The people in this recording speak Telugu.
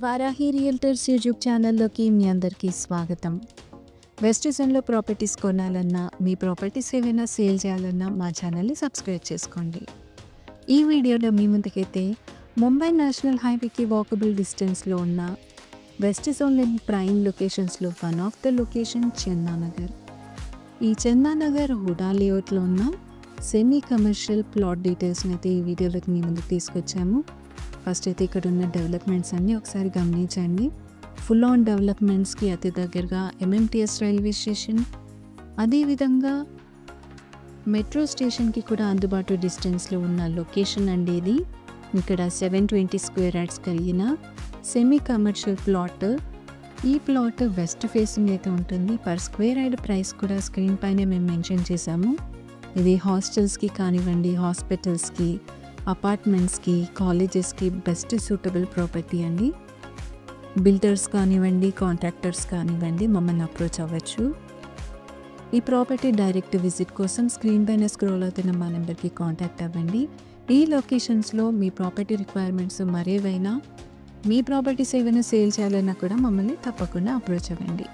వారాహి రియల్టర్స్ యూట్యూబ్ ఛానల్లోకి మీ అందరికీ స్వాగతం. వెస్ట్ జోన్లో ప్రాపర్టీస్ కొనాలన్నా, మీ ప్రాపర్టీస్ ఏవైనా సేల్ చేయాలన్నా మా ఛానల్ని సబ్స్క్రైబ్ చేసుకోండి. ఈ వీడియోలో మీ ముందుకైతే ముంబై నేషనల్ హైవేకి వాకబుల్ డిస్టెన్స్లో ఉన్న వెస్ట్ జోన్లోని ప్రైమ్ లొకేషన్స్లో one of the location Chandanagar. ఈ చందానగర్ హుడా లేఅవుట్లో ఉన్న సెమీ కమర్షియల్ ప్లాట్ డీటెయిల్స్ని అయితే ఈ వీడియోలోకి మీ ముందుకు తీసుకొచ్చాము. ఫస్ట్ అయితే ఇక్కడ ఉన్న డెవలప్మెంట్స్ అన్నీ ఒకసారి గమనించండి. ఫుల్ ఆన్ డెవలప్మెంట్స్కి అతి దగ్గరగా ఎంఎంటీఎస్ రైల్వే స్టేషన్, అదేవిధంగా మెట్రో స్టేషన్కి కూడా అందుబాటు డిస్టెన్స్లో ఉన్న లొకేషన్ అండి ఇది. ఇక్కడ 720 స్క్వేర్ యార్డ్స్ కలిగిన సెమీ కమర్షియల్ ప్లాట్. ఈ ప్లాట్ వెస్ట్ ఫేసింగ్ అయితే ఉంటుంది. పర్ స్క్వేర్ యార్డ్ ప్రైస్ కూడా స్క్రీన్ పైన మేము మెన్షన్ చేశాము. ఇది హాస్టల్స్కి కానివ్వండి, హాస్పిటల్స్కి, అపార్ట్మెంట్స్కి, కాలేజెస్కి బెస్ట్ సూటబుల్ ప్రాపర్టీ అండి. బిల్డర్స్ కానివ్వండి, కాంట్రాక్టర్స్ కానివ్వండి మమ్మల్ని అప్రోచ్ అవ్వచ్చు. ఈ ప్రాపర్టీ డైరెక్ట్ విజిట్ కోసం స్క్రీన్ పైన స్క్రోల్ అవుతున్న మా నెంబర్కి కాంటాక్ట్ అవ్వండి. ఈ లొకేషన్స్లో మీ ప్రాపర్టీ రిక్వైర్మెంట్స్ మరేవైనా, మీ ప్రాపర్టీస్ ఏవైనా సేల్ చేయాలన్నా కూడా మమ్మల్ని తప్పకుండా అప్రోచ్ అవ్వండి.